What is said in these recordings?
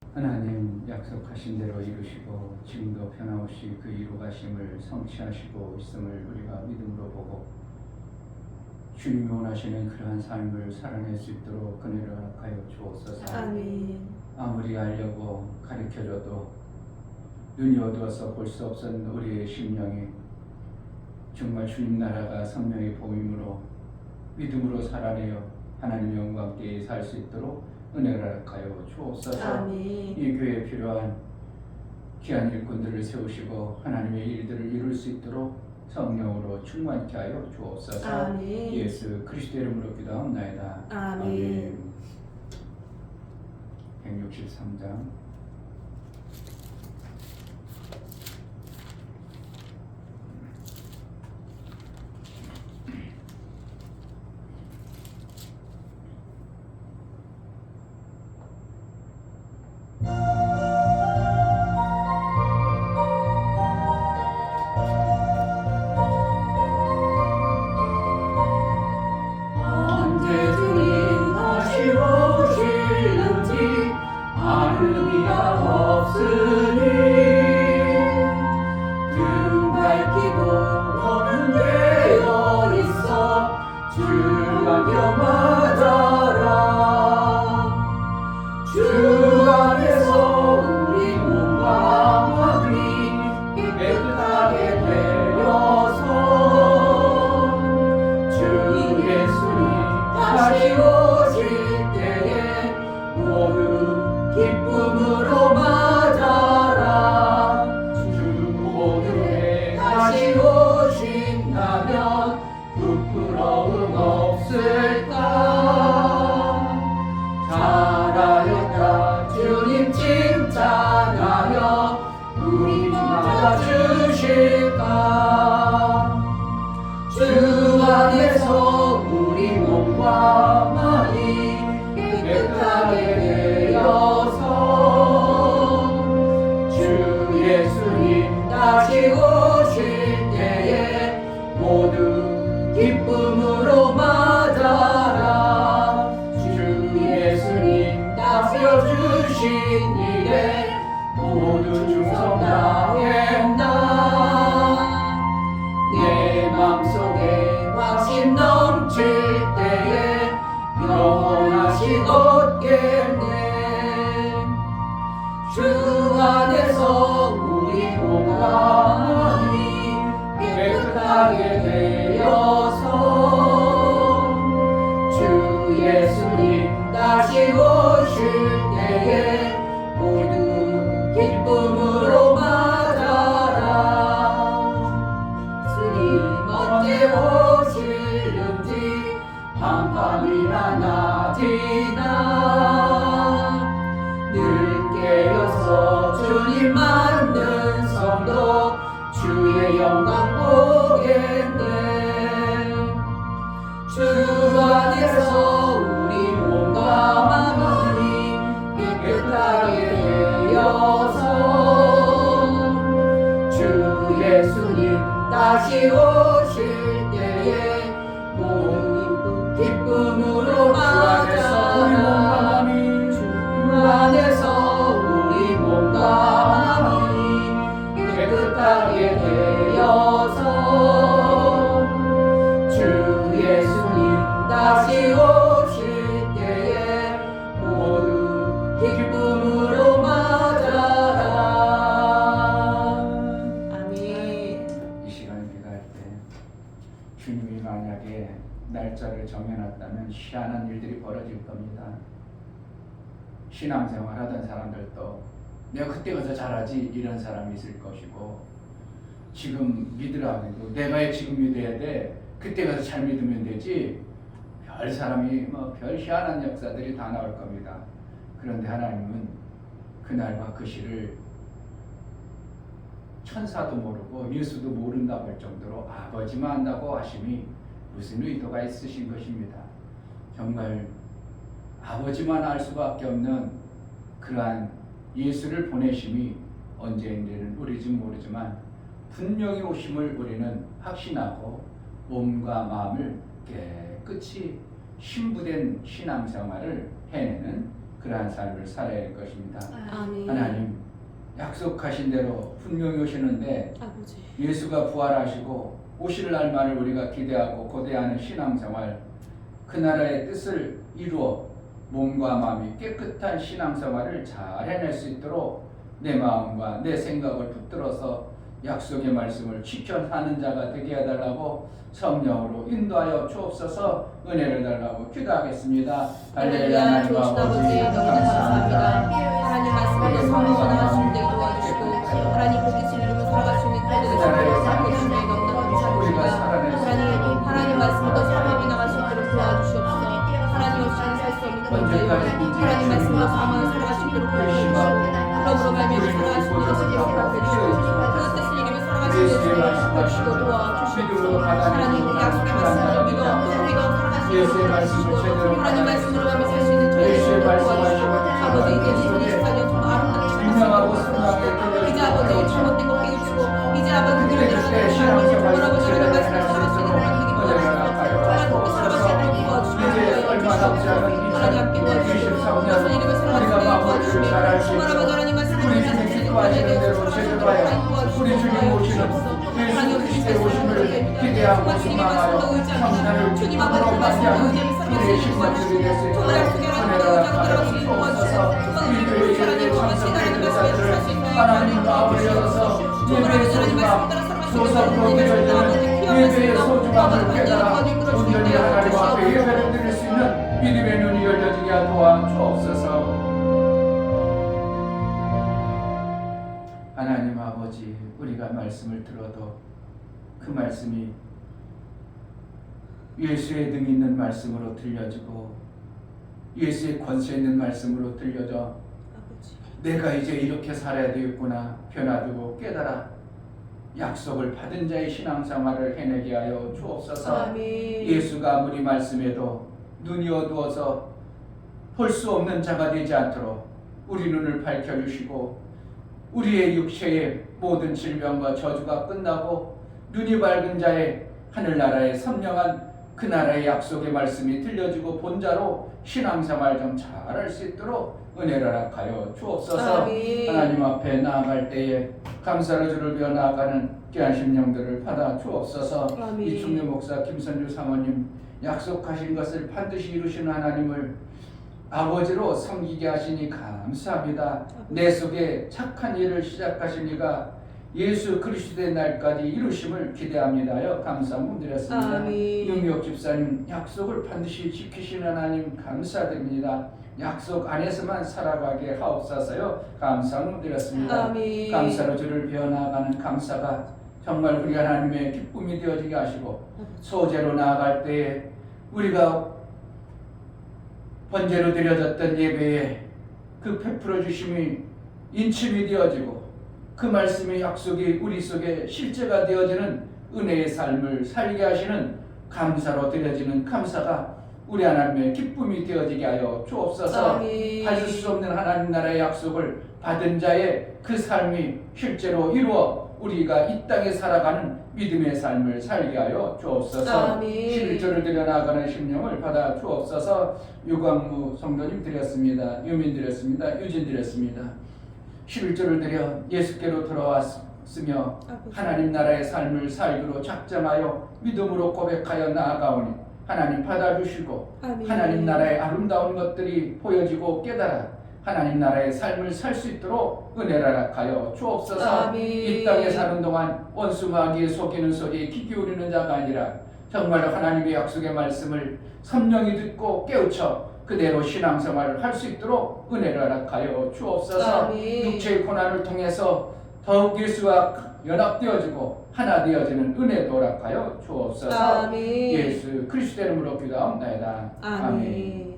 하나님 약속하신 대로 이루시고 지금도 변함없이 그 이루가심을 성취하시고 있음을 우리가 믿음으로 보고 주님이 원하시는 그러한 삶을 살아낼 수 있도록 은혜를 허락하여 주옵소서. 아멘. 아무리 알려고 가르쳐줘도 눈이 어두워서 볼 수 없었는 우리의 심령이 정말 주님 나라가 선명히 보임으로 믿음으로 살아내어 하나님의 영광과 함께 살 수 있도록 은혜를 허락하여 주옵소서. 아멘. 이 교회에 필요한 귀한 일꾼들을 세우시고 하나님의 일들을 이룰 수 있도록 성령으로 충만케 하여 주옵소서. 아멘. 예수 그리스도 이름으로 기도하옵나이다. 아멘. 163장 언제 주님 다시 오실는지 아는 이가 없으니 등 밝히고 너는 깨어 있어 주가 경하자라. 주 안에서 우리 몸과 마음이 깨끗하게 되어서 주 예수님 다시 오실 때에 모두 기쁨으로 맞아라. 주 오늘에 다시 오신다면 부끄러움 없을까. 잘하였다 주님 칭찬하며 우리 맞아주실까. 주 안에서 우리 몸과 마음이 깨끗하게 되어서 주 예수님 다시 오실 때에 모두 기쁨으로 맞아라. 주 예수님 다스려 주신 일에 모두 충성 다했나. 내 맘속에 확신 넘칠 때에 영원하신 얻겠네. 주 안에서 우리 몸과 마음이 깨끗하게 되어서 주 예수님 다시 오실 때에 모두 기쁨으로 맞아라. 주님 언제 오실는지 밤밤이나 낮이나 늘 깨어서 주님 만든 성도 주의 영광 보겠네. 주 안에서 우리 몸과 마음이 깨끗하게 되어서 주 예수님 다시 오실 때에 모두 기쁨으로 맞아라. 주 안에서 우리 몸과 마음이 깨끗하게 되어서 주 예수님 다시 오실 때에 모두 기쁨으로 맞아라. 아멘. 이 시간에 기도할 때 주님이 만약에 날짜를 정해놨다면 희한한 일들이 벌어질 겁니다. 신앙생활 하던 사람들도 내가 그때 가서 잘하지 이런 사람이 있을 것이고, 지금 믿으라 해도 내가 지금 믿어야 돼, 그때 가서 잘 믿으면 되지, 별 사람이 별 희한한 역사들이 다 나올 겁니다. 그런데 하나님은 그날과 그 시를 천사도 모르고 예수도 모른다고 할 정도로 아버지만 안다고 하심이 무슨 의도가 있으신 것입니다. 정말 아버지만 알 수밖에 없는 그러한 예수를 보내심이 언제인지는 우리는 모르지만 분명히 오심을 우리는 확신하고 몸과 마음을 깨끗이 신부된 신앙생활을 해내는 그러한 삶을 살아야 할 것입니다. 아멘. 하나님 약속하신 대로 분명히 오시는데 아버지. 예수가 부활하시고 오실 날만을 우리가 기대하고 고대하는 신앙생활, 그 나라의 뜻을 이루어 몸과 마음이 깨끗한 신앙생활을 잘 해낼 수 있도록 내 마음과 내 생각을 붙들어서 약속의 말씀을 지켜 사는 자가 되게 해달라고 성령으로 인도하여 주옵소서. 은혜를 달라고 기도하겠습니다. 할렐루야. 하나님 아버지 감사합니다. 하나님 말씀을 성령으로 나갈 수 있게 도와주시고 하나님 그 뜻을 이루며 살아갈 수 있는 그들의 삶을 살게 주시니 너무나 감사드립니다. 하나님 말씀을 더 사모하며 나갈 수 있도록 도와주시옵소서. 하나님 없이는 살 수 없는 그런 자요 하나님 말씀으로 사모하며 살아갈 수 있도록 도와주시옵소서. 그러므로 말미암아 살아갈 수 있는 것을 약속하게 주시옵소서. 그 뜻을 이루며 살아갈 수 있는 것을 약속하시고 도와주시옵소서. 하나님 그 약속의 말씀을 믿어 살아갈 수 있도록 도와주시고 하나님 말씀으로 하며 살 수 있는 저희를 도와주시고 아버지 이제 2024년 정말 아름답게 시작하셨습니다. 이제 아버지 잘못된 것 깨우치고 이제 아버지 그들을 들어가는 하나님 정말 아버지 하나님 말씀을 살아갈 수 있는 하나님 되게 도와주시고 정말 그렇게 살아갈 수 있도록 도와주시고 하나님 함께 도와주시고 그것을 이루며 살아갈 수 있도록 도와주시며 정말 아버지 하나님 말씀을 살아갈 수 있는 하나님 되어주시고 우리 주님 오시는 예수 그리스도의 오심을 기대하고 소망하여 성탄을 주님 앞에 말씀을 의지하며 살아갈 수 있는 도와주시고 정말 약속의 하나님과 의지하고 들어갈 수 있는 도와주시고 우리 교회에 참석된 자들을 하나님 마음을 열어서 예배의 소중함, 조석으로 드려지는 예배의 소중함을 깨달아 온전히 하나님 앞에 예배를 드릴 수 있는 믿음의 눈이 열려지게 도와 주옵소서. 하나님 아버지, 우리가 말씀을 들어도 그 말씀이 예수의 능 있는 말씀으로 들려지고 예수의 권세 있는 말씀으로 들려져 내가 이제 이렇게 살아야 되겠구나 변화되고 깨달아 약속을 받은 자의 신앙생활을 해내게 하여 주옵소서. 아멘. 예수가 아무리 말씀해도 눈이 어두워서 볼 수 없는 자가 되지 않도록 우리 눈을 밝혀주시고 우리의 육체의 모든 질병과 저주가 끝나고 눈이 밝은 자의 하늘나라의 선명한 그 나라의 약속의 말씀이 들려지고 본자로 신앙생활 좀 잘할 수 있도록 은혜를 허락하여 주옵소서. 아멘. 하나님 앞에 나아갈 때에 감사로 주를 비워 나아가는 귀한 심령들을 받아 주옵소서. 아멘. 이충유 목사, 김선주 사모님 약속하신 것을 반드시 이루시는 하나님을 아버지로 섬기게 하시니 감사합니다. 내 속에 착한 일을 시작하신 이가 예수 그리스도의 날까지 이루심을 기대합니다요. 감사함 드렸습니다. 아멘. 윤미옥 집사님 약속을 반드시 지키시는 하나님 감사드립니다. 약속 안에서만 살아가게 하옵소서요. 감사함 드렸습니다. 아멘. 감사로 주를 비워나가는 감사가 정말 우리 하나님의 기쁨이 되어지게 하시고 소재로 나아갈 때에 우리가 번제로 드려졌던 예배에 그 베풀어 주심이 인침이 되어지고 그 말씀의 약속이 우리 속에 실제가 되어지는 은혜의 삶을 살게 하시는 감사로 드려지는 감사가 우리 하나님의 기쁨이 되어지게 하여 주옵소서. 아멘. 가질 수 없는 하나님 나라의 약속을 받은 자의 그 삶이 실제로 이루어 우리가 이 땅에 살아가는 믿음의 삶을 살게 하여 주옵소서. 아멘. 11조를 드려 나아가는 심령을 받아 주옵소서. 유광무 성도님 드렸습니다. 유민 드렸습니다. 유진 드렸습니다. 11조를 드려 예수께로 돌아왔으며 하나님 나라의 삶을 살기로 작정하여 믿음으로 고백하여 나아가오니 하나님 받아주시고 아멘. 하나님 나라의 아름다운 것들이 보여지고 깨달아 하나님 나라의 삶을 살 수 있도록 은혜를 허락하여 주옵소서. 아멘. 이 땅에 사는 동안 원수 마귀에 속이는 소리에 귀 기울이는 자가 아니라 정말로 하나님의 약속의 말씀을 선명히 듣고 깨우쳐 그대로 신앙생활을 할 수 있도록 은혜를 허락하여 주옵소서. 아멘. 육체의 고난을 통해서 더욱 예수와 연합되어지고 하나 되어지는 은혜도 허락하여 주옵소서. 아멘. 예수 그리스도의 이름으로 기도하옵나이다. 아멘.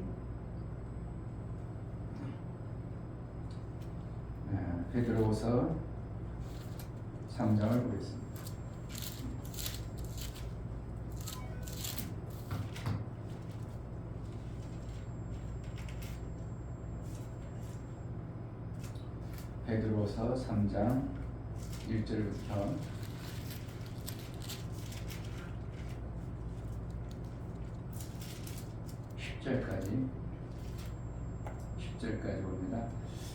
베드로후서 3장을 보겠습니다. 베드로후서 3장 1절부터 10절까지 10절까지 봅니다.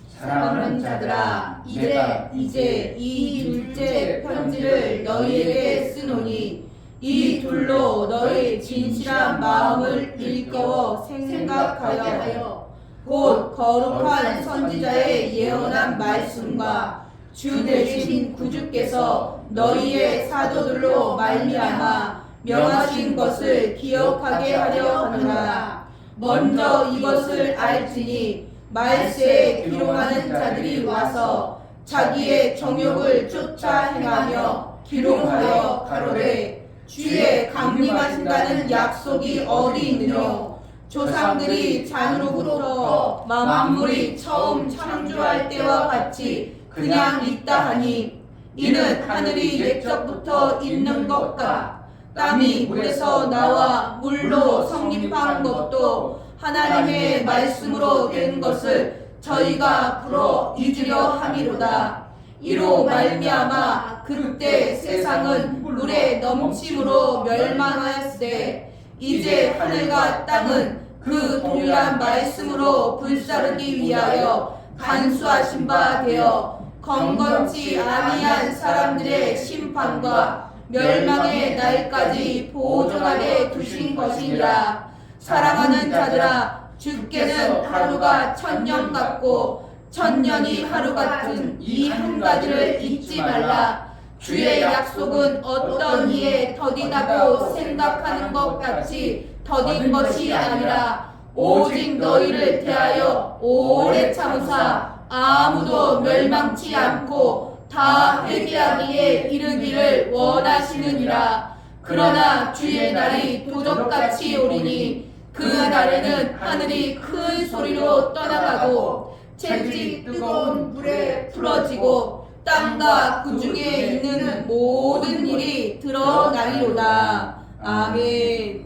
사랑하는 자들아, 이제 이 둘째 편지를 너희에게 쓰노니 이 둘로 너희 진실한 마음을 일깨워 생각하여 곧 거룩한 선지자의 예언한 말씀과 주 되신 구주께서 너희의 사도들로 말미암아 명하신 것을 기억하게 하려 하노라. 먼저 이것을 알지니 말세에 기롱하는 자들이 와서 자기의 정욕을 쫓아 행하며 기롱하여 가로되 주의 강림하신다는 약속이 어디 있느뇨. 조상들이 잔으로부터 만물이 처음 창조할 때와 같이 그냥 있다 하니 이는 하늘이 옛적부터 있는 것과 땅이 물에서 나와 물로 성립한 것도 하나님의 말씀으로 된 것을 저희가 풀어 잊으려 함이로다. 이로 말미암아 그때 세상은 물에 넘침으로 멸망하였으되 이제 하늘과 땅은 그 동일한 말씀으로 불사르기 위하여 간수하신 바 되어 건건치 아니한 사람들의 심판과 멸망의 날까지 보존하게 두신 것이니라. 사랑하는 자들아, 주께는 하루가 1000년 같고 1000년이 하루 같은 이 한 가지를 잊지 말라. 주의 약속은 어떤 이에 더디다고 생각하는 것 같이 더딘 것이 아니라 오직 너희를 대하여 오래 참으사 아무도 멸망치 않고 다 회개하기에 이르기를 원하시느니라. 그러나 주의 날이 도적같이 오리니 그 날에는 하늘이 큰 소리로 떠나가고 채찍 뜨거운 불에 풀어지고 땅과 그 중에 있는 모든 일이 드러나리로다. 아멘.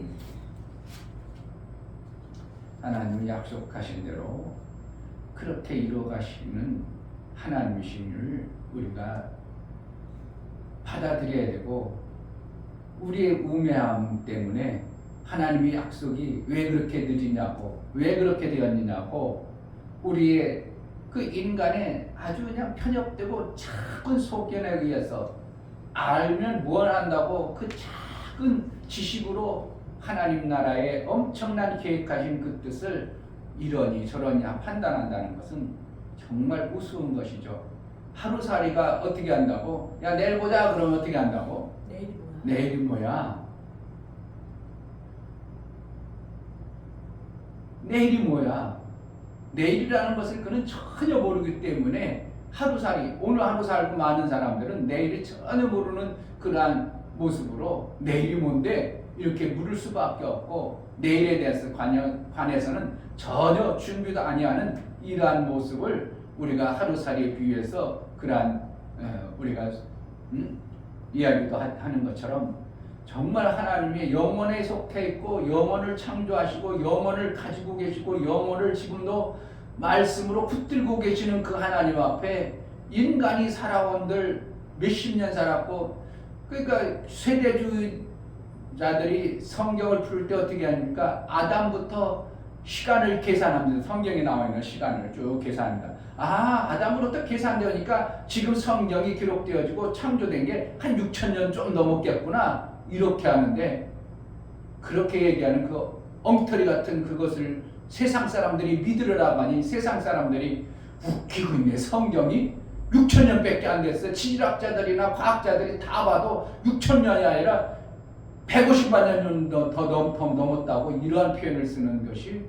하나님이 약속하신 대로 그렇게 이루어가시는 하나님이심을 우리가 받아들여야 되고, 우리의 우매함 때문에 하나님의 약속이 왜 그렇게 늦으냐고, 왜 그렇게 되었느냐고, 우리의 그 인간의 아주 그냥 편협되고 작은 속견에 의해서 알면 뭘 한다고 그 작은 지식으로 하나님 나라의 엄청난 계획하신 그 뜻을 이러니 저러니 판단한다는 것은 정말 우스운 것이죠. 하루살이가 어떻게 한다고? 야 내일 보자 그러면 어떻게 한다고? 내일이 뭐야? 내일이 뭐야? 내일이라는 것을 그는 전혀 모르기 때문에 하루살이, 오늘 하루 살고 많은 사람들은 내일이 전혀 모르는 그러한 모습으로 내일이 뭔데 이렇게 물을 수밖에 없고, 내일에 대해서 관해서는 전혀 준비도 아니하는 이러한 모습을 우리가 하루살이에 비유해서 그러한 우리가 이야기도 하는 것처럼, 정말 하나님의 영원에 속해 있고 영원을 창조하시고 영원을 가지고 계시고 영원을 지금도 말씀으로 붙들고 계시는 그 하나님 앞에 인간이 살아온들 몇십 년 살았고, 그러니까 세대주의자들이 성경을 풀 때 어떻게 합니까? 아담부터 시간을 계산합니다. 성경에 나와 있는 시간을 쭉 계산합니다. 아담으로부터 계산되니까 지금 성경이 기록되어지고 창조된 게 한 6000년 좀 넘었겠구나, 이렇게 하는데, 그렇게 얘기하는 그 엉터리 같은 그것을 세상 사람들이 믿으려고 하니 세상 사람들이 웃기고 있네. 성경이 6000년밖에 안 됐어요. 지질학자들이나 과학자들이 다 봐도 6000년이 아니라 150만 년 더 넘었다고 이러한 표현을 쓰는 것이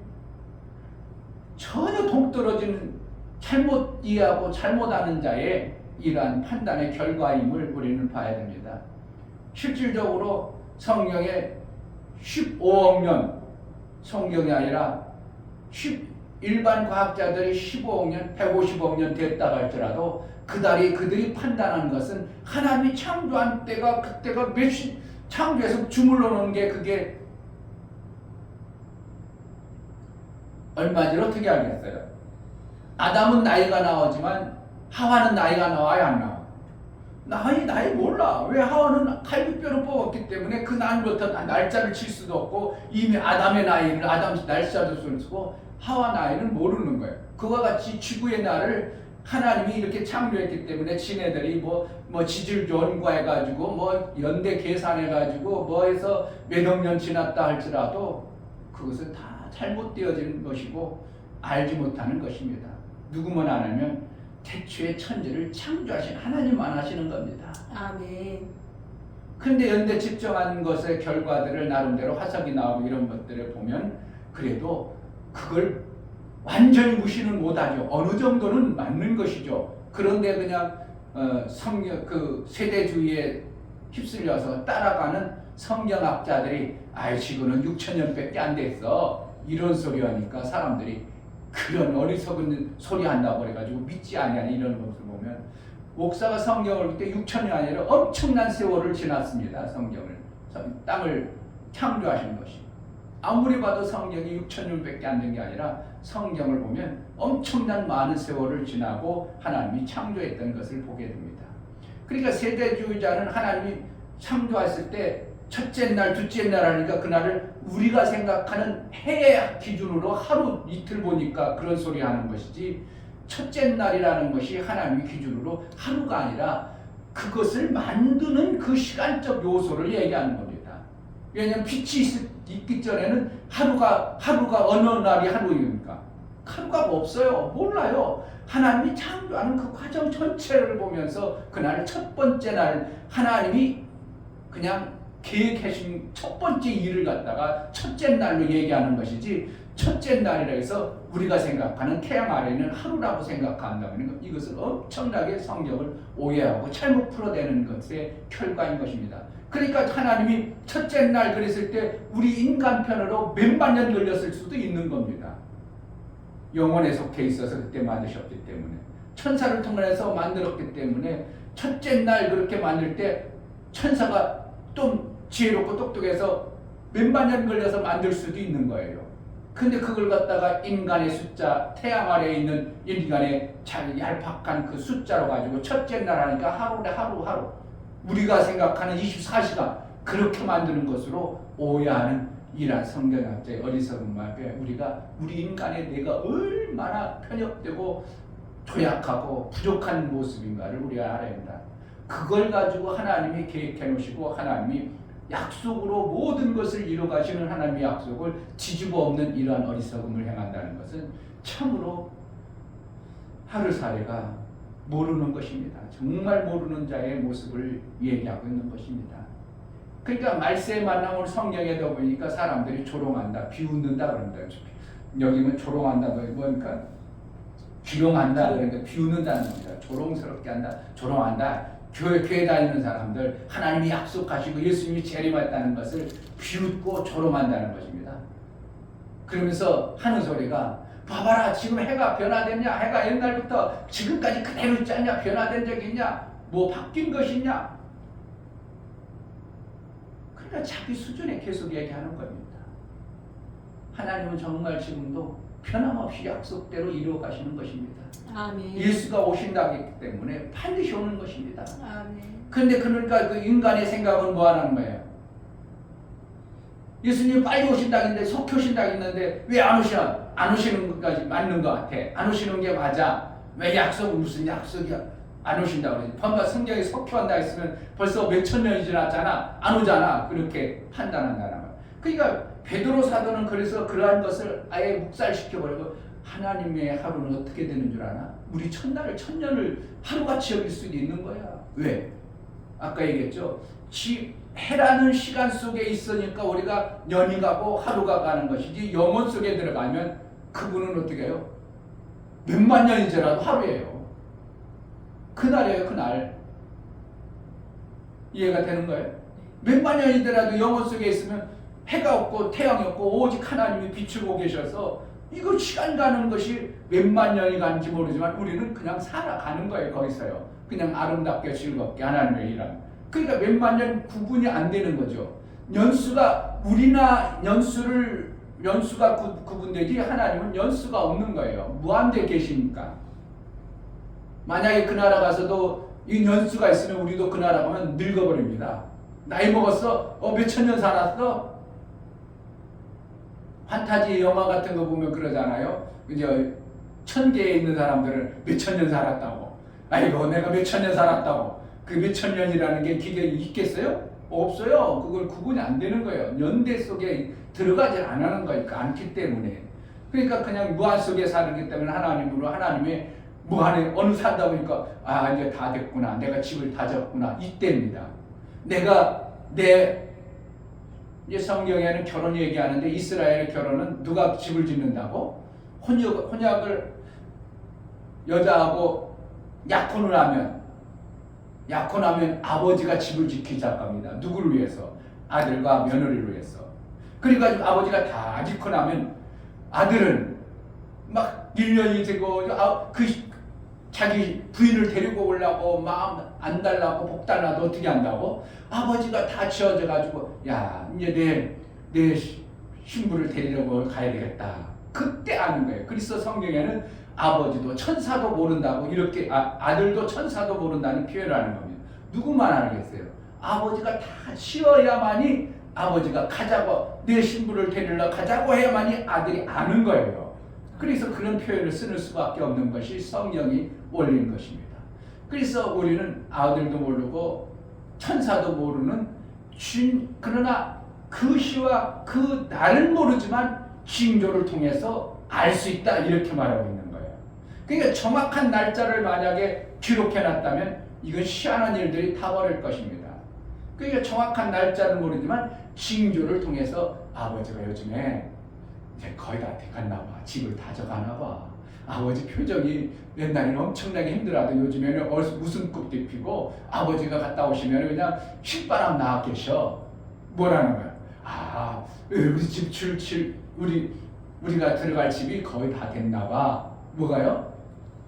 전혀 동떨어지는, 잘못 이해하고 잘못 아는 자의 이러한 판단의 결과임을 우리는 봐야 됩니다. 실질적으로 성경에 15억 년, 성경이 아니라 일반 과학자들이 15억 년, 150억 년 됐다고 할지라도 그들이 판단하는 것은 하나님이 창조한 때가, 그때가 창조해서 주물러 놓은 게 그게 얼마인지 어떻게 알겠어요? 아담은 나이가 나오지만 하와는 나이가 나와야 안 나와? 나이 몰라. 왜? 하와는 갈비뼈를 뽑았기 때문에 그 날부터 날짜를 칠 수도 없고, 이미 아담의 나이를 아담 날짜도 쓰고, 하와 나이는 모르는 거예요. 그와 같이 지구의 날을 하나님이 이렇게 창조했기 때문에 지네들이 뭐 지질 연구해가지고 뭐 연대 계산해가지고 뭐 해서 몇억 년 지났다 할지라도 그것은 다 잘못되어진 것이고 알지 못하는 것입니다. 누구만 안 하면 태초에 천지를 창조하신 하나님만 하시는 겁니다. 아멘. 근데 연대 측정한 것의 결과들을 나름대로 화석이 나오고 이런 것들을 보면 그래도 그걸 완전히 무시는 못하죠. 어느 정도는 맞는 것이죠. 그런데 그냥 성경 그 세대주의에 휩쓸려서 따라가는 성경학자들이 지구는 6,000년밖에 안 됐어 이런 소리 하니까 사람들이 그런 어리석은 소리 한다고 그래가지고 믿지 아니하는 이런 것을 보면 목사가 성경을 볼 때 6,000년 아니라 엄청난 세월을 지났습니다. 성경을 땅을 창조하신 것이 아무리 봐도 성경이 6,000년밖에 안 된 게 아니라 성경을 보면 엄청난 많은 세월을 지나고 하나님이 창조했던 것을 보게 됩니다. 그러니까 세대주의자는 하나님이 창조했을 때 첫째 날, 둘째 날 하니까 그날을 우리가 생각하는 해의 기준으로 하루 이틀 보니까 그런 소리 하는 것이지 첫째 날이라는 것이 하나님의 기준으로 하루가 아니라 그것을 만드는 그 시간적 요소를 얘기하는 겁니다. 왜냐하면 빛이 있기 전에는 하루가 어느 날이 하루입니까? 하루가 없어요. 몰라요. 하나님이 창조하는 그 과정 전체를 보면서 그날 첫 번째 날 하나님이 그냥 계획하신 첫 번째 일을 갖다가 첫째 날로 얘기하는 것이지 첫째 날이라 해서 우리가 생각하는 태양 아래는 하루라고 생각한다면 이것은 엄청나게 성경을 오해하고 잘못 풀어내는 것의 결과인 것입니다. 그러니까 하나님이 첫째 날 그랬을 때 우리 인간 편으로 몇만 년 걸렸을 수도 있는 겁니다. 영혼에 속해 있어서 그때 만드셨기 때문에 천사를 통해서 만들었기 때문에 첫째 날 그렇게 만들 때 천사가 좀 지혜롭고 똑똑해서 몇만 년 걸려서 만들 수도 있는 거예요. 근데 그걸 갖다가 인간의 숫자, 태양 아래에 있는 인간의 잘 얄팍한 그 숫자로 가지고 첫째 날 하니까 하루 우리가 생각하는 24시간 그렇게 만드는 것으로 오해하는 이러한 성경학자의 어리석은 말에 우리 인간의 뇌가 얼마나 편협되고 조약하고 부족한 모습인가를 우리가 알아야 한다. 그걸 가지고 하나님이 계획해 놓으시고 하나님이 약속으로 모든 것을 이뤄 가시는 하나님의 약속을 뒤집어 엎는 이러한 어리석음을 행한다는 것은 참으로 하루살이가 모르는 것입니다. 정말 모르는 자의 모습을 얘기하고 있는 것입니다. 그러니까 말세에 만나면 성경에도 보니까 사람들이 조롱한다, 비웃는다 그런다. 여기는 조롱한다, 뭐니까 비롱한다, 그러니까 비웃는다는 겁니다. 조롱스럽게 한다, 조롱한다. 교회 다니는 사람들 하나님이 약속하시고 예수님이 재림했다는 것을 비웃고 조롱한다는 것입니다. 그러면서 하는 소리가 봐봐라 지금 해가 변화됐냐, 해가 옛날부터 지금까지 그대로 있지 않냐, 변화된 적이 있냐, 뭐 바뀐 것이 있냐. 그러니까 자기 수준에 계속 얘기하는 겁니다. 하나님은 정말 지금도 변함없이 약속대로 이루어 가시는 것입니다. 아멘. 예수가 오신다고 했기 때문에 반드시 오는 것입니다. 아멘. 그런데 그러니까 그 인간의 생각은 뭐 하는 거예요? 예수님이 빨리 오신다고 했는데 속히 오신다고 했는데 왜 안 오시나? 안 오시는 것까지 맞는 것 같아. 안 오시는 게 맞아. 왜 약속은 무슨 약속이야? 안 오신다고 그러지. 번가 성경에 속히 온다 했으면 벌써 몇천 년이 지났잖아. 안 오잖아. 그렇게 판단한다는 거야. 그러니까 베드로 사도는 그래서 그러한 것을 아예 묵살시켜버리고 하나님의 하루는 어떻게 되는 줄 아나? 우리 천날을 천년을 하루같이 여길 수도 있는 거야. 왜? 아까 얘기했죠. 해라는 시간 속에 있으니까 우리가 년이 가고 하루가 가는 것이지 영혼 속에 들어가면 그분은 어떻게 해요? 몇만 년이 지나도 하루예요. 그날이에요, 그날. 이해가 되는 거예요? 몇만 년이더라도 영혼 속에 있으면 해가 없고 태양이 없고 오직 하나님이 비추고 계셔서 이거 시간 가는 것이 몇만 년이 가는지 모르지만 우리는 그냥 살아가는 거예요. 거기서요. 그냥 아름답게 즐겁게 하나님의 일하는. 그러니까 몇만 년 구분이 안 되는 거죠. 연수가 우리나 연수가 구분되지 하나님은 연수가 없는 거예요. 무한대 계시니까. 만약에 그 나라 가서도 이 연수가 있으면 우리도 그 나라 가면 늙어버립니다. 나이 먹었어? 몇천 년 살았어? 판타지 영화 같은 거 보면 그러잖아요. 이제 천계에 있는 사람들은 몇천 년 살았다고. 아이고 내가 몇천 년 살았다고. 그 몇천 년이라는 게 기계에 있겠어요? 없어요. 그걸 구분이 안 되는 거예요. 연대 속에 들어가지 않기 때문에. 그러니까 그냥 무한 속에 살기 때문에 하나님으로 하나님의 무한에 어느 산다 보니까 아 이제 다 됐구나. 내가 집을 다 졌구나. 이때입니다. 이제 성경에는 결혼 얘기하는데 이스라엘 결혼은 누가 집을 짓는다고? 혼역을 여자하고 약혼하면 아버지가 집을 지키기 시작합니다. 누구를 위해서? 아들과 며느리를 위해서. 그러니까 아버지가 다 짓고 나면 아들은 막 1년이 되고 자기 부인을 데리고 오려고 마음 안 달라고 복 달라도 어떻게 한다고? 아버지가 다 지어져 가지고 야 이제 내 신부를 데리러 가야 되겠다. 그때 아는 거예요. 그래서 성경에는 아버지도 천사도 모른다고 이렇게 아들도 천사도 모른다는 표현을 하는 겁니다. 누구만 알겠어요? 아버지가 다 지어야만이 아버지가 가자고 내 신부를 데리러 가자고 해야만이 아들이 아는 거예요. 그래서 그런 표현을 쓰는 수밖에 없는 것이 성령이 원리인 것입니다. 그래서 우리는 아들도 모르고 천사도 모르는 그러나 그 시와 그 날은 모르지만 징조를 통해서 알 수 있다 이렇게 말하고 있는 거예요. 그러니까 정확한 날짜를 만약에 기록해놨다면 이건 희한한 일들이 다 벌어질 것입니다. 그러니까 정확한 날짜는 모르지만 징조를 통해서 아버지가 요즘에 이제 거의 다 돼갔나 봐. 집을 다 져가나 봐. 아버지 표정이 옛날에는 엄청나게 힘들어도 요즘에는 무슨 꿈도 피고 아버지가 갔다 오시면 그냥 휘바람 나와 계셔. 뭐라는 거야? 아, 우리 집 우리가 들어갈 집이 거의 다 됐나 봐. 뭐가요?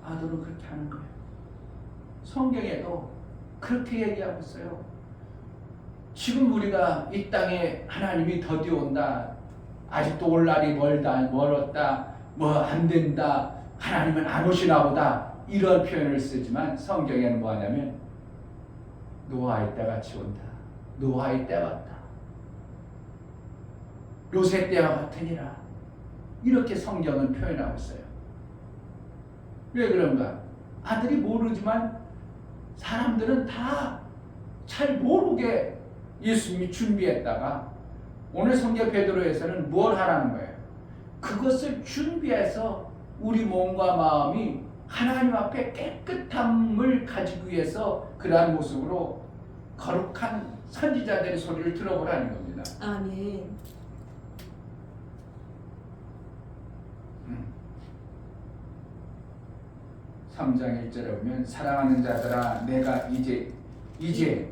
아들은 그렇게 하는 거예요. 성경에도 그렇게 얘기하고 있어요. 지금 우리가 이 땅에 하나님이 더디어 온다. 아직도 올 날이 멀었다. 뭐 안 된다. 하나님은 안 오시나 보다. 이런 표현을 쓰지만 성경에는 뭐 하냐면 노아의 때가 같이 온다. 노아의 때 같다. 롯의 때와 같으니라. 이렇게 성경은 표현하고 있어요. 왜 그런가? 아들이 모르지만 사람들은 다 잘 모르게 예수님이 준비했다가 오늘 성경 베드로에서는 뭘 하라는 거예요? 그것을 준비해서 우리 몸과 마음이 하나님 앞에 깨끗함을 가지기 위해서 그러한 모습으로 거룩한 선지자들의 소리를 들어보라는 겁니다. 아멘. 3장 1절에 보면 사랑하는 자들아 내가 이제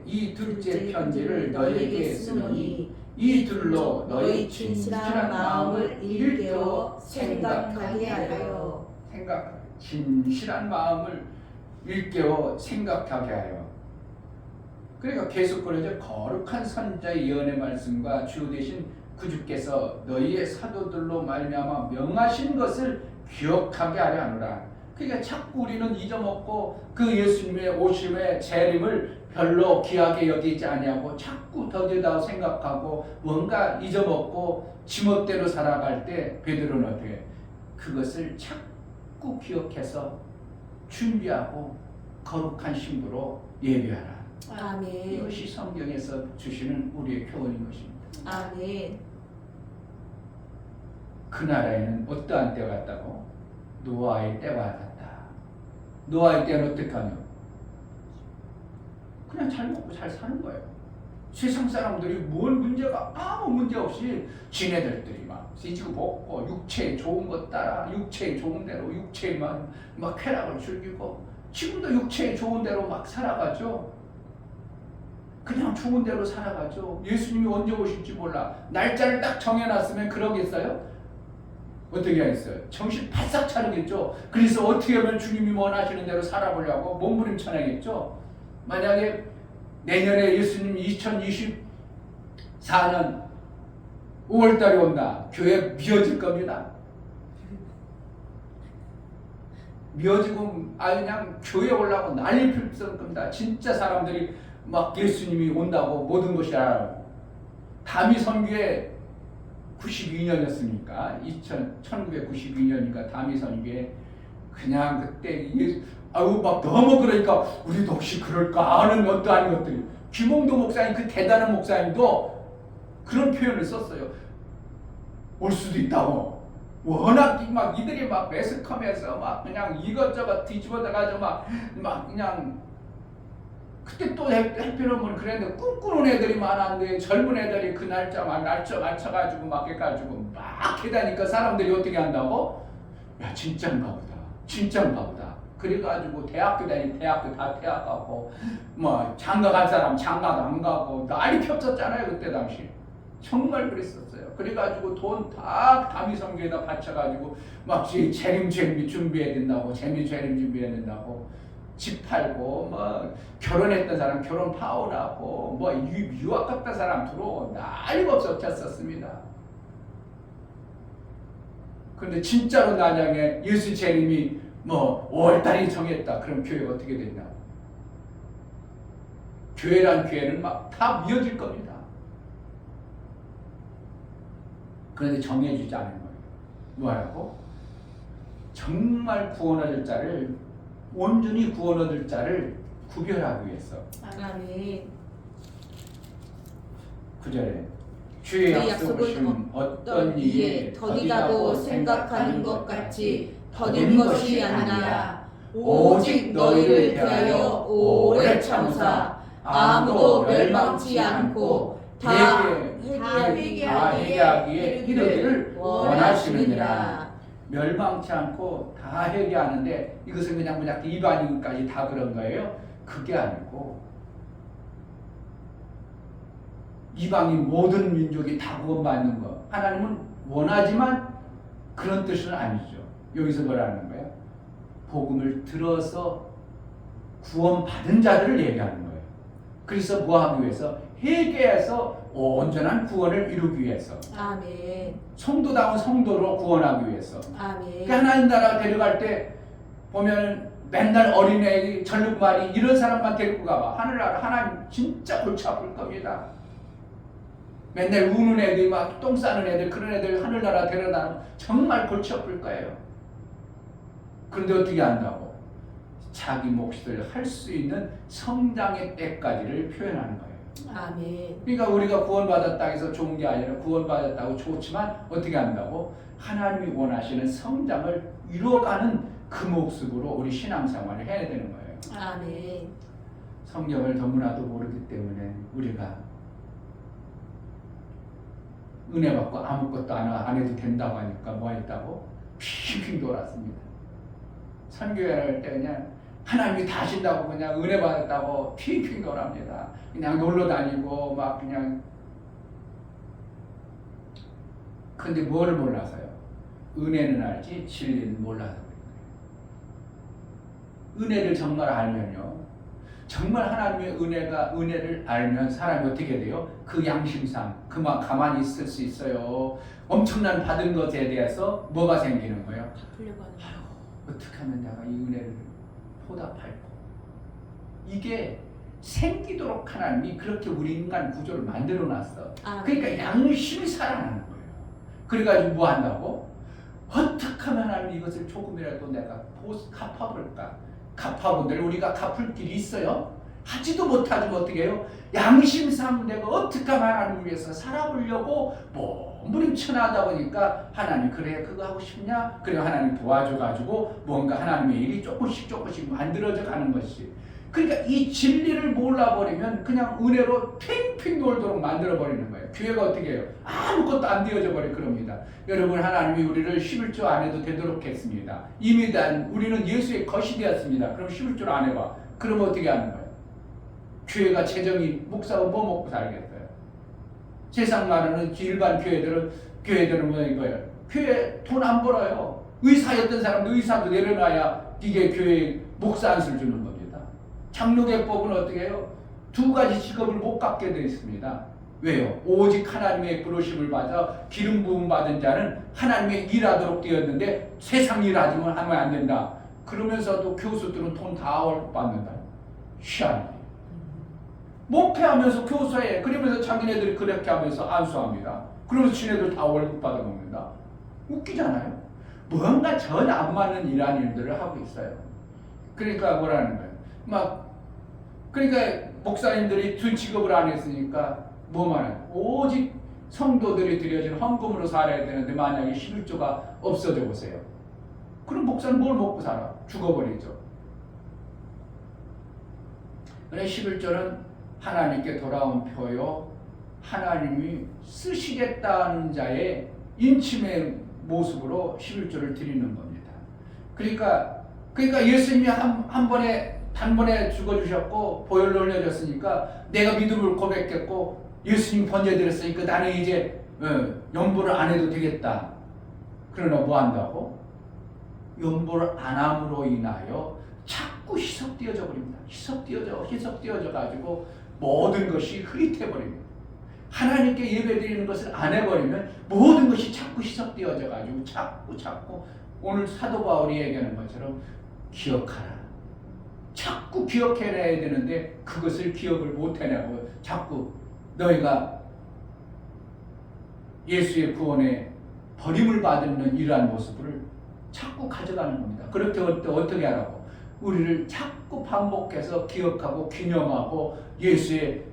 이 둘째 편지를 너희에게 쓰노니 이 둘로 너희 진실한 마음을 일깨워 생각하게 하여 진실한 마음을 일깨워 생각하게 하여. 그러니까 계속 그러죠. 거룩한 선자의 예언의 말씀과 주 되신 구주께서 너희의 사도들로 말미암아 명하신 것을 기억하게 하려 하노라. 그러니까 자꾸 우리는 잊어먹고 그 예수님의 오심의 재림을 별로 귀하게 여기지 아니하고 자꾸 더디다 생각하고 뭔가 잊어먹고 지멋대로 살아갈 때 베드로는 어떻게 그것을 자꾸 기억해서 준비하고 거룩한 신부로 예비하라. 아멘. 이것이 성경에서 주시는 우리의 교훈인 것입니다. 아멘. 그 나라에는 어떠한 때가 있다고? 노아의 때와 같다. 노아의 때는 어떻게 하냐? 그냥 잘 먹고 잘 사는 거예요. 세상 사람들이 뭘 문제가 아무 문제 없이 지네들끼리 막 지지고 먹고 육체에 좋은 것 따라 육체에 좋은 대로 육체에만 막 쾌락을 즐기고 지금도 육체에 좋은 대로 막 살아가죠. 그냥 좋은 대로 살아가죠. 예수님이 언제 오실지 몰라. 날짜를 딱 정해놨으면 그러겠어요? 어떻게 하겠어요? 정신 바싹 차리겠죠. 그래서 어떻게 하면 주님이 원하시는 대로 살아보려고 몸부림쳐내겠죠. 만약에 내년에 예수님 2024년 5월달에 온다. 교회 미어질 겁니다. 미어지고 그냥 교회 올라고 난리 필 겁니다. 진짜 사람들이 막 예수님이 온다고 모든 것이 알아요. 다미 선교에 92년이었으니까 1992년이니까 다미선교회 그냥 그때 이게 아유 막 너무 그러니까 우리도 혹시 그럴까 하는 어떠한 것들이 김홍도 목사님 그 대단한 목사님도 그런 표현을 썼어요. 올 수도 있다고. 워낙 막 이들이 막 매스컴에서 막 그냥 이것저것 뒤집어다가지고 막 그냥 그때 또 해피넘은 그랬는데 꿈꾸는 애들이 많았는데 젊은 애들이 그 날짜 막 날짜 맞춰가지고 막 해가지고 막 해다니까 사람들이 어떻게 한다고? 야 진짜인가 보다. 진짜인가 보다. 그래가지고 대학교 다니 대학교 다 퇴학하고 뭐 장가 갈 사람 장가도 안 가고 난리 폈었잖아요 그때 당시. 정말 그랬었어요. 그래가지고 돈 다 다미성교에다 바쳐가지고 막 재림 준비해야 된다고 재림 준비해야 된다고 집 팔고 뭐 결혼했던 사람 결혼 파혼하고 뭐 유학 갔던 사람 들어오고 난리가 없었습니다. 그런데 진짜로 만약에 예수 재림이 뭐 5월달이 정했다. 그럼 교회가 어떻게 됐냐? 교회란 교회는 막 다 미어질 겁니다. 그런데 정해주지 않은 거예요. 뭐라고? 정말 구원 얻을 자를 온전히 구원 얻을 자를 구별하기 위해서. 아멘. 9절에 주의 약속은 어떤 이에 더디다고 생각하는 것 같이 더딘 것이 아니라 오직 너희를 대하여 오래 참으사 아무도 멸망치 않고 다 회개하기에 이르기를 원하시느니라. 멸망치 않고 다 회개하는데 이것은 그냥 이방인까지 다 그런 거예요? 그게 아니고 이방인 모든 민족이 다 구원받는 거 하나님은 원하지만 그런 뜻은 아니죠. 여기서 뭐라는 거예요? 복음을 들어서 구원받은 자들을 얘기하는 거예요. 그래서 뭐 하기 위해서? 회개해서 온전한 구원을 이루기 위해서. 아멘. 성도다운 성도로 구원하기 위해서. 아멘. 하나님 나라 데려갈 때 보면 맨날 어린애, 전륙말이 이런 사람만 데리고 가봐. 하늘나라 하나님 진짜 골치 아플 겁니다. 맨날 우는 애들, 막 똥 싸는 애들, 그런 애들 하늘나라 데려다는 정말 골치 아플 거예요. 그런데 어떻게 한다고? 자기 몫을 할 수 있는 성장의 때까지를 표현하는 거예요. 아멘. 그러니까 우리가 구원받았다 해서 좋은 게 아니라 구원받았다고 좋지만 어떻게 한다고? 하나님이 원하시는 성장을 이루어가는 그 모습으로 우리 신앙생활을 해야 되는 거예요. 아멘. 성경을 너무나도 모르기 때문에 우리가 은혜 받고 아무것도 안 해도 된다고 하니까 뭐 했다고? 핑핑 돌았습니다. 선교회를 할 때 그냥 하나님이 다 하신다고 그냥 은혜 받았다고 핑핑 돌합니다. 그냥 놀러 다니고 막 그냥. 근데 뭐를 몰라서요? 은혜는 알지 진리는 몰라서 그래요. 은혜를 정말 알면요. 정말 하나님의 은혜를 알면 사람이 어떻게 돼요? 그 양심상 그만 가만히 있을 수 있어요. 엄청난 받은 것에 대해서 뭐가 생기는 거예요? 갚으려고 하는 거예요. 어떻게 하면 내가 이 은혜를 보답할까? 이게 생기도록 하나님이 그렇게 우리 인간 구조를 만들어 놨어. 그러니까 양심이 살아나는 거예요. 그래가지고 뭐 한다고? 어떻게 하면 하나님이 이것을 조금이라도 내가 갚아볼까? 갚아본들 우리가 갚을 길이 있어요? 하지도 못하지만 어떻게 해요? 양심상 내가 어떻게 하면 하나님을 위해서 살아보려고 몸부림쳐나다 보니까 하나님 그래 그거 하고 싶냐? 그래 하나님 도와줘가지고 뭔가 하나님의 일이 조금씩 만들어져 가는 것이. 그러니까 이 진리를 몰라버리면 그냥 은혜로 핑핑 돌도록 만들어버리는 거예요. 교회가 어떻게 해요? 아무것도 안 되어져 버려 그럽니다. 여러분 하나님이 우리를 11조 안 해도 되도록 했습니다. 이미 우리는 예수의 것이 되었습니다. 그럼 11조를 안 해봐. 그러면 어떻게 하는 거예요? 교회가 재정이 목사가 뭐 먹고 살겠어요? 세상 말하는 일반 교회들은 뭐 이거예요? 교회 돈 안 벌어요. 의사였던 사람도 의사도 내려놔야 이게 교회 목사 안수를 주는 겁니다. 장로계법은 어떻게 해요? 두 가지 직업을 못 갖게 되어 있습니다. 왜요? 오직 하나님의 부르심을 받아 기름 부음 받은 자는 하나님의 일하도록 되었는데 세상 일하지만 하면 안 된다. 그러면서도 교수들은 돈 다 받는다. 희한해. 목회하면서 교수해. 그러면서 자기네들이 그렇게 하면서 안수합니다. 그러면서 지네들 다 월급 받아 먹는다. 웃기잖아요. 뭔가 전혀 안 맞는 이러한 일들을 하고 있어요. 그러니까 뭐라는 거예요. 그러니까 목사님들이 두 직업을 안 했으니까 뭐만 해요. 오직 성도들이 드려진 헌금으로 살아야 되는데 만약에 11조가 없어져 보세요. 그럼 목사는 뭘 먹고 살아? 죽어버리죠. 그래 11조는 하나님께 돌아온 표요. 하나님이 쓰시겠다는 자의 인침의 모습으로 11조를 드리는 겁니다. 그러니까 예수님이 한 번에 단번에 죽어주셨고 보혈로 흘려졌으니까 내가 믿음을 고백했고 예수님 번제드렸으니까 나는 이제 연보를 안 해도 되겠다. 그러나 뭐 한다고? 연보를 안 함으로 인하여 자꾸 희석되어져 버립니다. 희석되어져 가지고 모든 것이 흐릿해 버립니다. 하나님께 예배드리는 것을 안 해버리면 모든 것이 자꾸 희석되어져 가지고 자꾸 오늘 사도 바울이 얘기하는 것처럼 기억하라. 자꾸 기억해내야 되는데 그것을 기억을 못 해내고 자꾸 너희가 예수의 구원에 버림을 받는 이러한 모습을 자꾸 가져가는 겁니다. 그렇게 어떻게 하라고? 우리를 자꾸 반복해서 기억하고 기념하고 예수의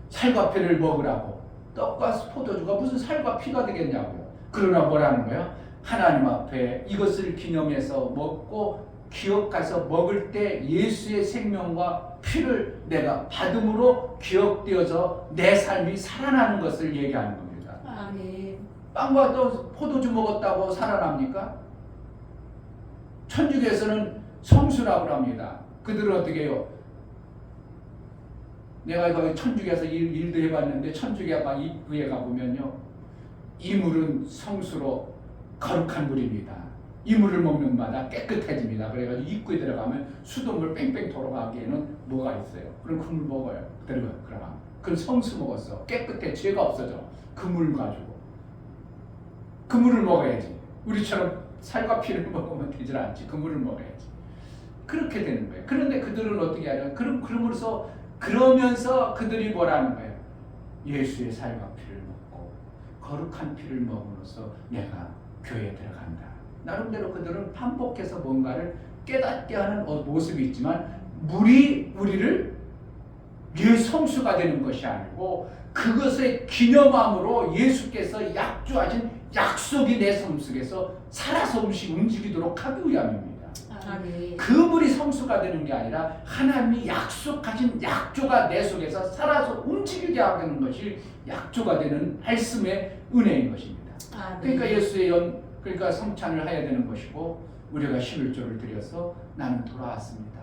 살과 피를 먹으라고. 떡과 포도주가 무슨 살과 피가 되겠냐고요. 그러나 뭐라는 거예요? 하나님 앞에 이것을 기념해서 먹고 기억해서 먹을 때 예수의 생명과 피를 내가 받음으로 기억되어서 내 삶이 살아나는 것을 얘기하는 겁니다. 아멘. 빵과 또 포도주 먹었다고 살아납니까? 천주교에서는 성수라고 합니다. 그들은 어떻게 해요? 내가 거기 천주교에서 일도 해봤는데 천주교가 입구에 가보면요, 이 물은 성수로 거룩한 물입니다. 이 물을 먹는 마다 깨끗해집니다. 그래가지고 입구에 들어가면 수돗물 뺑뺑 돌아가기에는 뭐가 있어요. 그럼 그 물 먹어요. 들어가. 그럼 성수 먹었어. 깨끗해. 죄가 없어져. 그 물 가지고. 그 물을 먹어야지. 우리처럼 살과 피를 먹으면 되질 않지. 그 물을 먹어야지. 그렇게 되는 거예요. 그런데 그들은 어떻게 하냐? 그러면서 그들이 뭐라는 거예요? 예수의 살과 피를 먹고 거룩한 피를 먹음으로써 내가 교회에 들어간다. 나름대로 그들은 반복해서 뭔가를 깨닫게 하는 모습이 있지만 물이 우리를 성수가 되는 것이 아니고 그것의 기념함으로 예수께서 약주하신 약속이 내 삶 속에서 살아서 움직이도록 하기 위함입니다. 아멘. 그 물이 성수가 되는 게 아니라 하나님이 약속하신 약조가 내 속에서 살아서 움직이게 하는 것이 약조가 되는 말씀의 은혜인 것입니다. 아멘. 그러니까 예수의 그러니까 성찬을 해야 되는 것이고 우리가 11조를 드려서 나는 돌아왔습니다.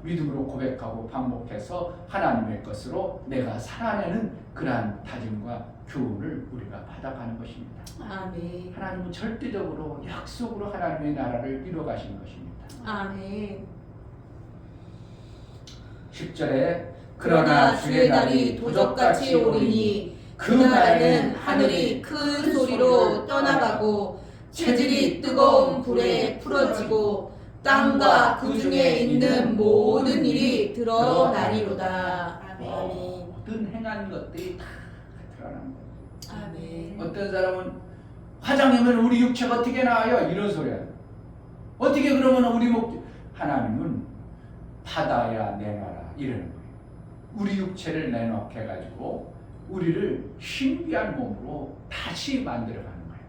믿음으로 고백하고 반복해서 하나님의 것으로 내가 살아내는 그러한 다짐과 교훈을 우리가 받아가는 것입니다. 아멘. 하나님은 절대적으로 약속으로 하나님의 나라를 이뤄가시는 것입니다. 아멘. 10절에 그러나 주의 날이 도적같이 오리니 그 날에는 하늘이 큰 소리로 떠나가고 체질이 뜨거운 불에 풀어지고 땅과 그 중에 있는 모든 일이 드러나리로다. 아멘. 모든 행한 것들이 다 드러난 거예요. 아멘. 어떤 사람은 화장이면 우리 육체가 어떻게 나아요? 이런 소리야. 어떻게 그러면 하나님은 받아야 내놔라 이러는 거예요. 우리 육체를 내놓게 해가지고 우리를 신비한 몸으로 다시 만들어가는 거예요.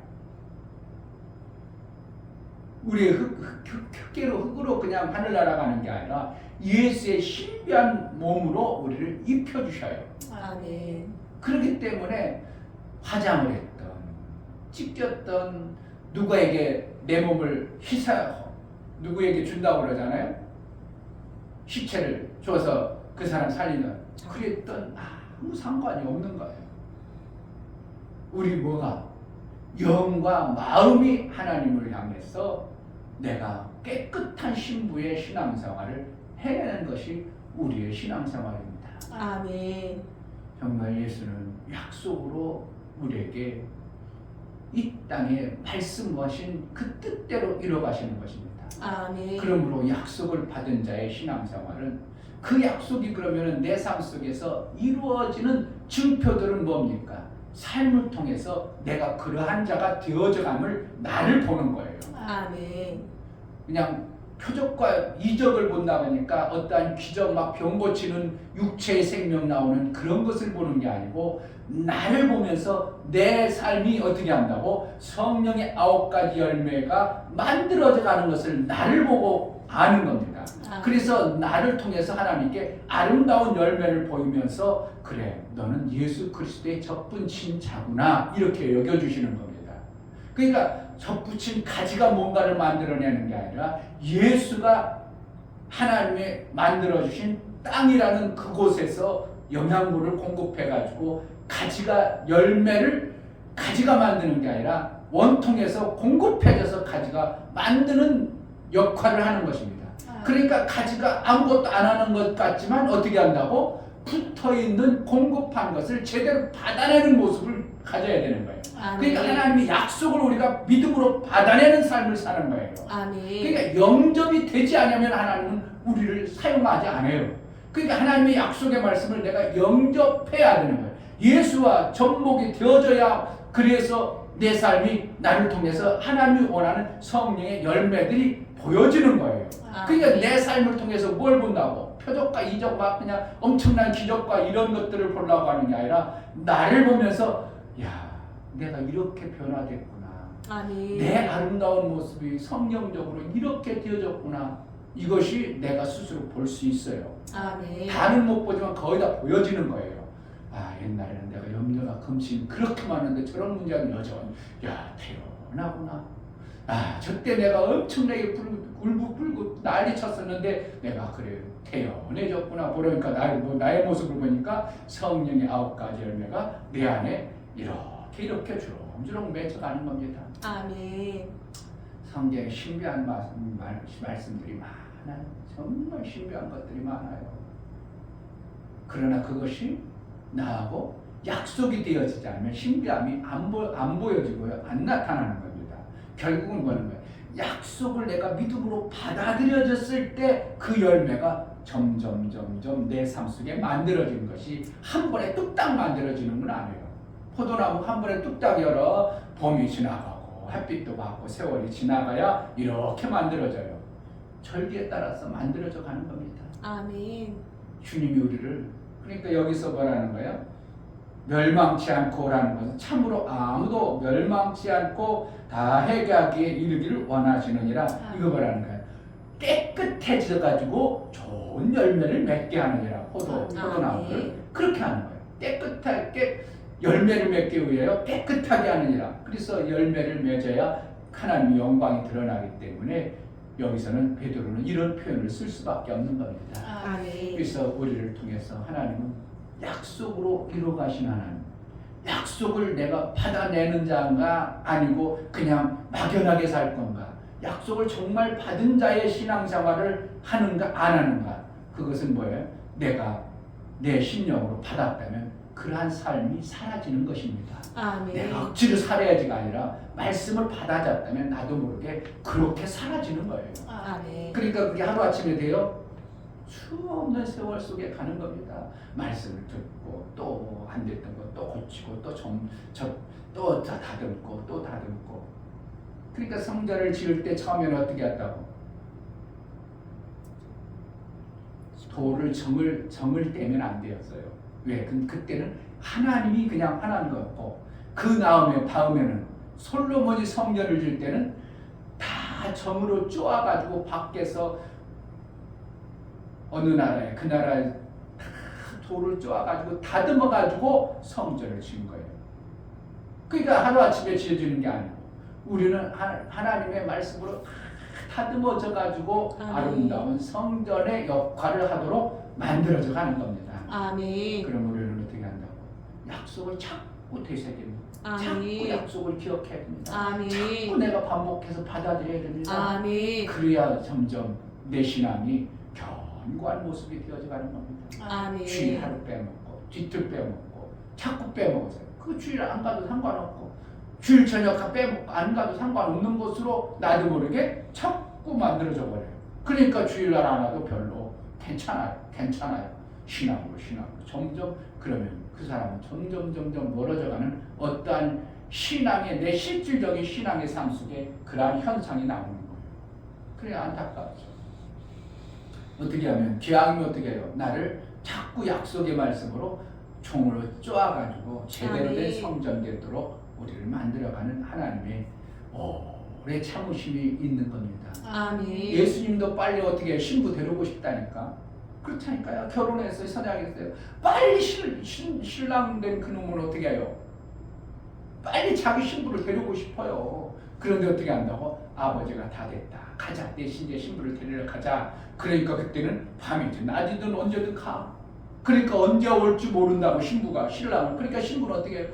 우리의 흙으로 그냥 하늘 날아가는 게 아니라 예수의 신비한 몸으로 우리를 입혀주셔요. 아멘. 그렇기 때문에 화장을 했던, 찢겼던, 누구에게 내 몸을 누구에게 준다고 그러잖아요. 시체를 줘서 그 사람 살리는, 그랬던 아무 상관이 없는 거예요. 우리 영과 마음이 하나님을 향해서 내가 깨끗한 신부의 신앙생활을 해내는 것이 우리의 신앙생활입니다. 아멘. 정말 예수는 약속으로 우리에게 이 땅에 말씀하신 그 뜻대로 이뤄가시는 것입니다. 아멘. 그러므로 약속을 받은 자의 신앙생활은 그 약속이 그러면 내 삶 속에서 이루어지는 증표들은 뭡니까? 삶을 통해서 내가 그러한 자가 되어져감을 나를 보는 거예요. 아멘. 그냥 표적과 이적을 본다 보니까 어떠한 기적 막 병 고치는 육체의 생명 나오는 그런 것을 보는 게 아니고 나를 보면서 내 삶이 어떻게 한다고 성령의 9가지 열매가 만들어져 가는 것을 나를 보고 아는 겁니다. 그래서 나를 통해서 하나님께 아름다운 열매를 보이면서 그래 너는 예수 그리스도의 접붙인 자구나 이렇게 여겨주시는 겁니다. 그러니까 접붙인 가지가 뭔가를 만들어내는 게 아니라 예수가 하나님의 만들어주신 땅이라는 그곳에서 영양분을 공급해가지고 가지가 열매를 가지가 만드는 게 아니라 원통에서 공급해져서 가지가 만드는 역할을 하는 것입니다. 그러니까 가지가 아무것도 안 하는 것 같지만 어떻게 한다고? 붙어있는 공급한 것을 제대로 받아내는 모습을 가져야 되는 거예요. 그러니까 하나님의 약속을 우리가 믿음으로 받아내는 삶을 사는 거예요. 그러니까 영접이 되지 않으면 하나님은 우리를 사용하지 않아요. 그러니까 하나님의 약속의 말씀을 내가 영접해야 되는 거예요. 예수와 접목이 되어져야 그래서 내 삶이 나를 통해서 하나님이 원하는 성령의 열매들이 보여지는 거예요. 그러니까 내 삶을 통해서 뭘 본다고? 표적과 이적 막 그냥 엄청난 기적과 이런 것들을 보려고 하는 게 아니라 나를 보면서 야 내가 이렇게 변화됐구나. 내 아름다운 모습이 성경적으로 이렇게 되어졌구나. 이것이 내가 스스로 볼 수 있어요. 다는 못 보지만 거의 다 보여지는 거예요. 아 옛날에는 내가 염려나 금신 그렇게 많은데 저런 문제는 여전 야 태어나구나. 아 저때 내가 엄청나게 울고 난리 쳤었는데 내가 그래 태어내졌구나. 그러니까 나의 모습을 보니까 성령의 9가지 열매가 내 안에 이렇게 주렁주렁 맺혀가는 겁니다. 성경에 신비한 말씀들이 많아요. 정말 신비한 것들이 많아요. 그러나 그것이 나하고 약속이 되어지지 않으면 신비함이 안 보여지고요. 안 나타나는 겁니다. 결국은 뭐는 거예요? 약속을 내가 믿음으로 받아들여졌을 때 그 열매가 점점 내 삶 속에 만들어지는 것이 한 번에 뚝딱 만들어지는 건 아니에요. 포도나무 한 번에 뚝딱 열어 봄이 지나가고 햇빛도 받고 세월이 지나가야 이렇게 만들어져요. 절기에 따라서 만들어져 가는 겁니다. 주님이 우리를 그러니까 여기서 뭐라는 거예요? 멸망치 않고라는 것은 참으로 아무도 멸망치 않고 다 회개하기에 이르기를 원하시느니라. 이거 뭐라는 거예요? 깨끗해져 가지고 좋은 열매를 맺게 하느니라. 포도나무를 그렇게 하는 거예요. 깨끗하게 열매를 맺기 위하여 깨끗하게 하느니라. 그래서 열매를 맺어야 하나님의 영광이 드러나기 때문에 여기서는 베드로는 이런 표현을 쓸 수밖에 없는 겁니다. 그래서 우리를 통해서 하나님은 약속으로 이루어가신 하나님, 약속을 내가 받아내는 자가 아니고 그냥 막연하게 살 건가, 약속을 정말 받은 자의 신앙생활을 하는가 안 하는가, 그것은 뭐예요? 내가 내 심령으로 받았다면 그러한 삶이 사라지는 것입니다. 내가 억지로 살아야지가 아니라 말씀을 받아잡다면 나도 모르게 그렇게 사라지는 거예요. 그러니까 그게 하루아침에 돼요? 수없는 세월 속에 가는 겁니다. 말씀을 듣고 또 안 됐던 거 또 고치고 또 다듬고 또 다듬고. 그러니까 성전을 지을 때 처음에는 어떻게 했다고? 돌을 정을 떼면 안 되었어요. 왜? 그때는 하나님이 그냥 하나인 거였고, 그 다음에는 솔로몬이 성전을 지을 때는 다 정으로 쪼아가지고 밖에서 어느 나라에 그 나라에 다 돌을 쪼아가지고 다듬어가지고 성전을 지은 거예요. 그러니까 하루아침에 지어지는 게 아니고 우리는 하나님의 말씀으로 다듬어져가지고 아름다운 성전의 역할을 하도록 만들어져 가는 겁니다. 그럼 우리는 어떻게 한다고? 약속을 자꾸 되새깁니다. 자꾸 약속을 기억해야 됩니다. 자꾸 내가 반복해서 받아들여야 됩니다. 그래야 점점 내 신앙이 견고한 모습이 되어져 가는 겁니다. 주일 하루 빼먹고 뒤틀 빼먹고 자꾸 빼먹어서요. 그 주일 안 가도 상관없고 주일 저녁 안 가도 상관없는 것으로 나도 모르게 자꾸 만들어져 버려요. 그러니까 주일날 안 와도 별로 괜찮아요. 신앙으로 점점 그러면 그 사람은 점점 멀어져가는 어떠한 신앙의 내 실질적인 신앙의 삶 속에 그러한 현상이 나오는 거예요. 그래 안타깝죠. 어떻게 하면 기왕이면 어떻게 해요? 나를 자꾸 약속의 말씀으로 총으로 쪼아가지고 제대로 된 성전 되도록 우리를 만들어가는 하나님의 오래 참으심이 있는 겁니다. 아멘. 예수님도 빨리 어떻게 해요? 신부 데려오고 싶다니까. 그렇다니까요. 결혼해서 선양했어요. 빨리 신랑 된 그놈을 어떻게 해요? 빨리 자기 신부를 데려오고 싶어요. 그런데 어떻게 한다고? 아버지가 다 됐다. 가자. 내 이제 신부를 데리러 가자. 그러니까 그때는 밤이든 낮이든 언제든 가. 그러니까 언제 올지 모른다고 신랑을. 그러니까 신부는 어떻게 해요?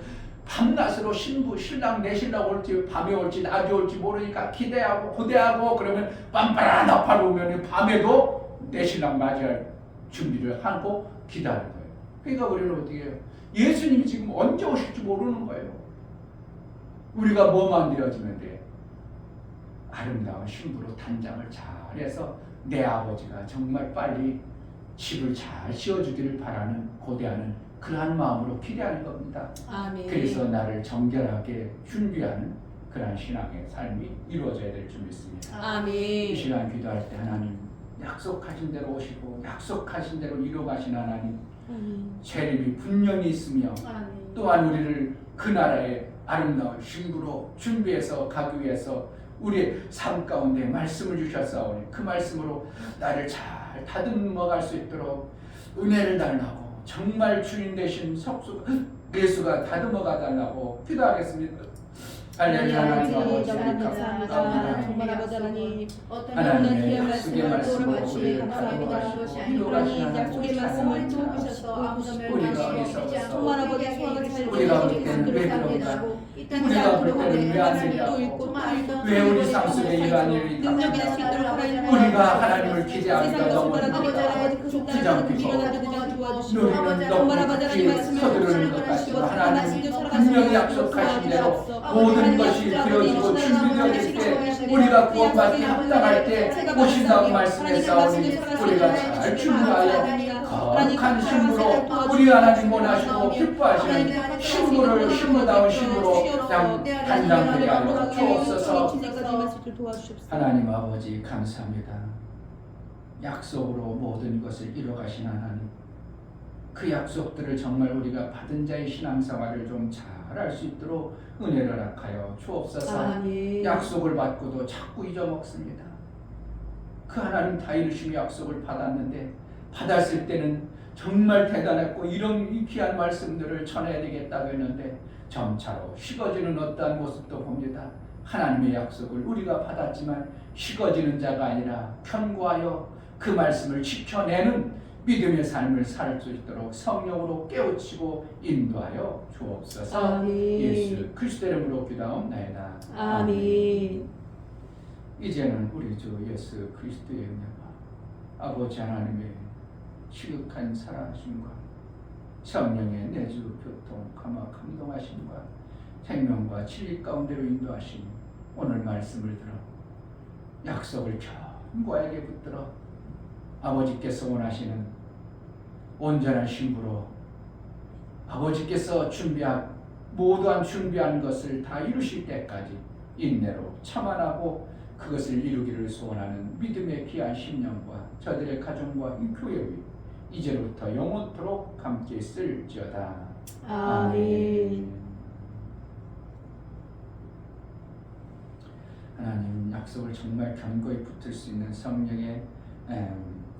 밤낮으로 신랑 내 신랑 올지 밤에 올지 낮에 올지 모르니까 기대하고 고대하고 그러면 빰빠라 나팔 오면 밤에도 내 신랑 맞이할 준비를 하고 기다리는 거예요. 그러니까 우리는 어떻게 해요? 예수님이 지금 언제 오실지 모르는 거예요. 우리가 뭐만 되어지면 돼? 아름다운 신부로 단장을 잘해서 내 아버지가 정말 빨리 집을 잘 씌워주기를 바라는 고대하는 그러한 마음으로 기대하는 겁니다. 아멘. 그래서 나를 정결하게 준비하는 그러한 신앙의 삶이 이루어져야 될 줄 믿습니다. 아멘. 이 시간 기도할 때 하나님 약속하신 대로 오시고 약속하신 대로 이루어가신 하나님 재림이 분명히 있으며 또한 우리를 그 나라의 아름다운 신부로 준비해서 가기 위해서 우리의 삶 가운데 말씀을 주셨사오니 그 말씀으로 나를 잘 다듬어 갈 수 있도록 은혜를 달라고 정말 주인 되신 예수가 다듬어 가달라고 기도하겠습니다. 할렐루야. 하나님 아버지 감사합니다. 정말 아버지 하나님 하나님의 약속의 말씀으로 우리를 감사합니다. 다듬어가시고 이루어가시는 약속의 말씀을 주옵소서. 우리가 어리석어서 정말 아버지 소원을 잘 우리가 볼 때는 왜 그런가? 우리가 볼 때는 왜 안 되냐고 왜 우리 삶 속에 이러한 일이 능력이 날 수 있도록 있다고 우리가 하나님을 기대하기가 너무 정말 너무 아버지 하나님 말씀을 서두르는 것 같지만 하나님 분명히 약속하신 대로 모든 것이 되어지고 준비되어 있을 때 우리가 구원받기 합당할 때 오신다고 말씀했사오니 우리가 잘 준비하여 거룩한 신부로 우리 하나님 원하시고 기뻐하시는 신부다운 신부로 단장되게 하여 주옵소서. 하나님 아버지 감사합니다. 약속으로 모든 것을 이뤄가신 하나님, 그 약속들을 정말 우리가 받은 자의 신앙생활을 좀 잘할 수 있도록 은혜를 허락하여 주옵소서. 약속을 받고도 자꾸 잊어먹습니다. 그 하나님 다 이루심의 약속을 받았는데 받았을 때는 정말 대단했고 이런 귀한 말씀들을 전해야 되겠다고 했는데 점차로 식어지는 어떠한 모습도 봅니다. 하나님의 약속을 우리가 받았지만 식어지는 자가 아니라 견고하여 그 말씀을 지켜내는 믿음의 삶을 살 수 있도록 성령으로 깨우치고 인도하여 주옵소서. 아멘. 예수 그리스도 이름으로 기도하옵나이다. 아멘. 이제는 우리 주 예수 그리스도의 은혜와 아버지 하나님의 지극한 사랑하심과 성령의 내주 교통 감동하심과 생명과 진리 가운데로 인도하심 오늘 말씀을 들어 약속을 견고하게 붙들어 아버지께서 원하시는 온전한 신부로 아버지께서 모두한 준비한 것을 다 이루실 때까지 인내로 참아나고 그것을 이루기를 소원하는 믿음의 귀한 심령과 저들의 가정과 이 교회의 이제로부터 영원토록 함께 있을지어다. 아멘. 하나님 약속을 정말 견고히 붙들 수 있는 성령의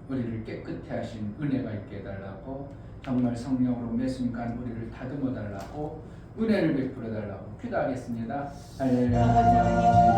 우리를 깨끗해 하신 은혜가 있게 해달라고 정말 성령으로 매 순간 우리를 다듬어 달라고 은혜를 베풀어 달라고 기도하겠습니다. 할렐루야.